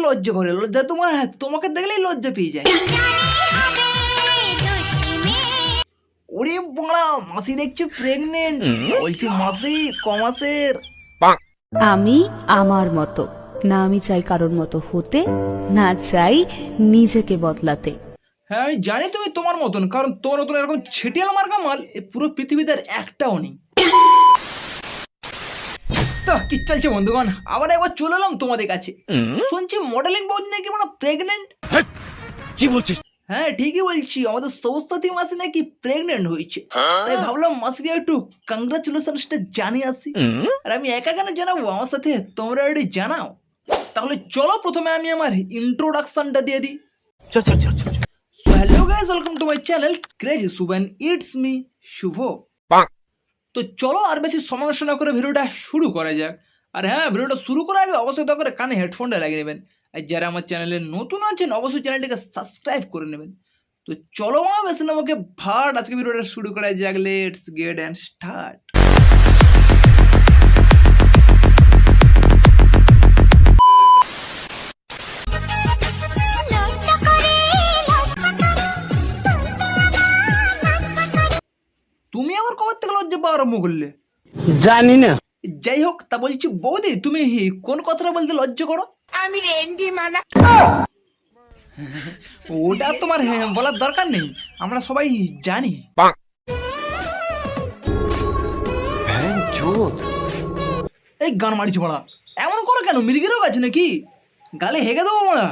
লজ্জা করে, লজ্জা তোমার তোমাকে দেখলেই লজ্জা পেয়ে যায়। ওরে বড়া, মাসি দেখছি প্রেগনেন্ট। বলছি মাসি কমাসের। আমি আমার মতো না, আমি চাই কারোর মতো হতে, না চাই নিজেকে বদলাতে। হ্যাঁ আমি জানি তুমি তোমার মতন, কারণ তোমার মতন এরকম ছেটিয়াল মার্কা মাল এই পুরো পৃথিবীতে আর একটাও নেই। তো কি চলছে বন্ধুগণ, আবার একবার চলে এলাম তোমাদের কাছে। শুনছি মডেলিং বৌদি নাকি মানে প্রেগনেন্ট। কি বলছিস? হ্যাঁ ঠিকই বলছি, আমাদের সবস্তাতি মাসি নাকি প্রেগনেন্ট হয়েছে। তাই ভাবলাম মাসিকে একটু কংগ্রাচুলেশনসটা জানিয়ে আসি। আর আমি একা কেন জানাবো, আমার সাথে তোমরা অলরেডি জানাও। তাহলে চলো প্রথমে আমি আমার ইন্ট্রোডাকশনটা দিয়ে দিই। চল চল চল চল। So hello guys, welcome to my channel Crazy Shubh and it's me শুভ। তো চলো আর বেশি সমালোচনা করে ভিডিওটা শুরু করা যাক। আর হ্যাঁ, ভিডিওটা শুরু করার আগে অবশ্যই দয়া করে কানে হেডফোনটা লাগিয়ে নেবেন। আর যারা আমার চ্যানেলে নতুন আছেন অবশ্যই চ্যানেলটিকে সাবস্ক্রাইব করে নেবেন। তো চলো মা বেশি না আমাকে ভাট, আজকে ভিডিওটা শুরু করা যাক। Let's get and start. তুমি আবার কবে থেকে লজ্জা পাওয়া আরম্ভ করলে জানি না। যাই হোক, তা বলছি বৌদি তুমি কোন কথাটা বলতে লজ্জা করো? আমি রেন্ডি মানা। ওটা তোমার বলার দরকার নেই, আমরা সবাই জানি। এই গান মারিছি মারা, এমন করো কেন? মির্গি রোগ আছে নাকি? গালে হেগে দেবো মারা।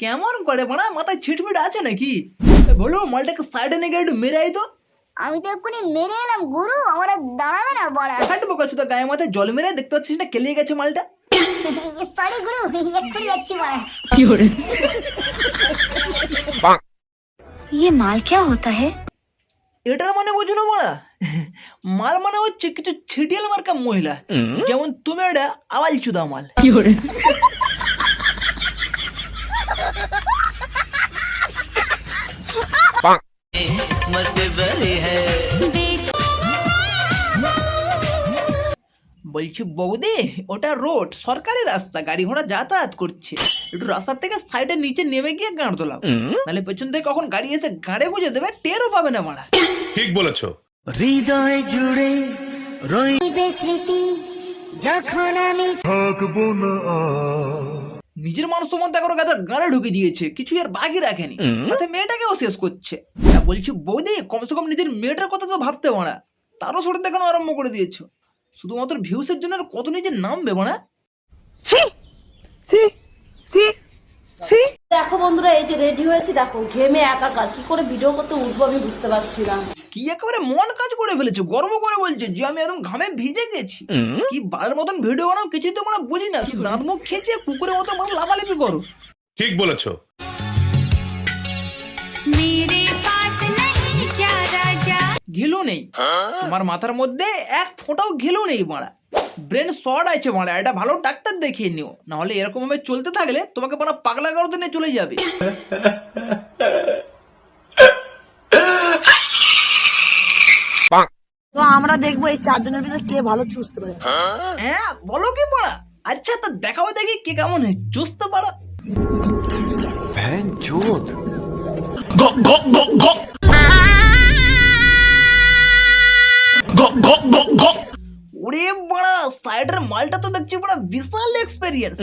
কেমন করে মারা, মাথায় ছিটফিট আছে নাকি? বলো মালটাকে সাইডে নিয়ে একটু মেরে আই তো। আমি তো এক্ষুনি মেরে এলাম গুরু, আমার আর দাঁড়াবে না বড়া। হাঁটবো কাছে তো গায়ে মাথায় জল মেরে, দেখতে পাচ্ছিস না কেলিয়ে গেছে মালটা। সরি গুরু, এক্ষুনি যাচ্ছি বড়া। কি করে ये माल क्या होता है? এটার মানে বোঝো না মারা? মাল মানে হচ্ছে কিছু ছিটিয়াল মার্কা মহিলা, যেমন তুমি এটা আওয়াল চুদা মাল। কি করে বলছি বৌদি, ওটা রোড, সরকারি রাস্তা, গাড়ি ঘোড়া যাতায়াত করছে। একটু রাস্তার থেকে সাইডে নিচে নেমে গিয়ে গাঁড় তোলাও, নাহলে পেছন থেকে কখন গাড়ি এসে গাড়ে গুঁজে দেবে, টেরও পাবে না মারা। ঠিক বলেছো। হৃদয় জুড়ে রইবে স্মৃতি যখন আমি থাকবো না। নিজের মানুষ মধ্যে এগারো গাদার গাড়ে ঢুকে দিয়েছে, কিছু এর বাকি রাখেনি, সাথে মেয়েটাকেও শেষ করছে। তা বলছি বৌদি, কমসে কম নিজের মেয়েটার কথা তো ভাবতে মারা, তারও সরে দেখানো আরম্ভ করে দিয়েছো। শুধুমাত্র ভিউসের জন্য আর কত নিজের নাম দেবো না? দেখো বন্ধুরা, এই যে রেডি হয়েছি, দেখো ঘেমে একাকার, কি করে ভিডিও করতে উঠবো আমি বুঝতে পারছি না। কি একেবারে মন কাজ করে ফেলেছো, গর্ব করে বলছে যে আমি একদম ঘামে ভিজে গেছি। কি বালের মতন ভিডিও বানাও, কিছুই তো মানে বুঝি না, দাঁত মুখ খেয়েছে কুকুরের মতো মানে লাফালাফি করো। ঠিক বলেছো। ঘিলু নেই তোমার মাথার মধ্যে, এক ফোঁটাও ঘিলু নেই মারা। ব্রেন শর্ট আছে মারা, এটা ভালো ডাক্তার দেখিয়ে নিও, নাহলে এরকম ভাবে চলতে থাকলে তোমাকে মারা পাগলা গারদে নিয়ে চলে যাবে। তো আমরা দেখবো এই চারজনের ভিতরে কে ভালো চুষতে পারে। হ্যাঁ বলো কি মারা? আচ্ছা তা দেখাও দেখি কে কেমন চুষতে পারো। ওরে বড়া, সাইডের মালটা তো দেখছি বড় বিশাল এক্সপেরিয়েন্স।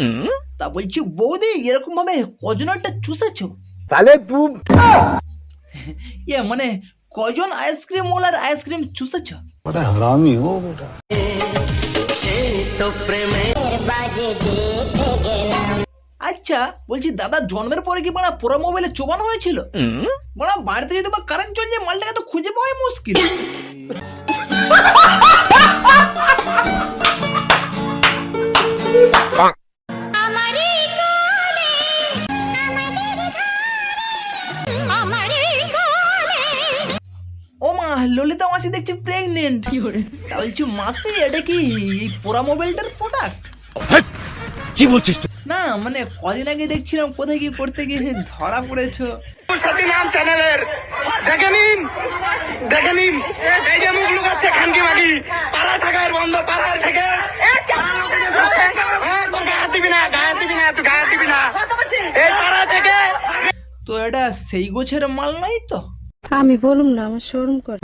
তা বলছি বৌদি, এরকম ভাবে কজনটা চুষেছো? তাহলে তুই ইয়ে মানে কজন আইসক্রিম ওলার আইসক্রিম চুষেছো? बड़ा हरामी हो बेटा। আচ্ছা বলছি দাদা জন্মের পরে কি বড়া পুরো মোবাইলে চোবানো হয়েছিল? বড়া বাড়িতে যদি বা কারেন্ট চলে যায়, মালটাকে তো খুঁজে পাওয়াই মুশকিল। ও মা, ললিতা মাসি দেখছি প্রেগনেন্ট। কি করে তা বলছি মাসি, এটা কি এই পোড়া মোবাইলটার প্রোডাক্ট? কি বলছিস তুই? না মানে কদিন আগে দেখছিলাম কোথায় কি করতে গিয়ে ধরা পড়েছো। সাথী নাম চ্যানেলের দেখে নিন এই যে মুখ লুকাচ্ছে খানকি মাগি পাড়ায় থাকার বন্ধ পাড়ায় থেকে তুই গায়ে দিবি না এই পাড়া থেকে। তো এটা সেই গোছের মাল নাই তো? আমি বলুম না, আমার শোরুম করে।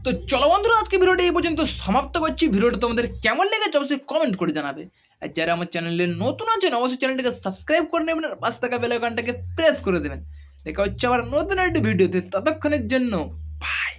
তো চলো বন্ধুরা, আজকে ভিডিওটা এই পর্যন্ত সমাপ্ত করছি। ভিডিওটা তোমাদের কেমন লেগেছে অবশ্যই কমেন্ট করে জানাবে। আর যারা আমার চ্যানেলে নতুন আছেন অবশ্যই চ্যানেলটাকে সাবস্ক্রাইব করে নেবেন আর পাশে থাকা বেল আইকনটাকে প্রেস করে দেবেন। দেখা হচ্ছে আবার নতুন একটা ভিডিওতে, ততক্ষণের জন্য বাই।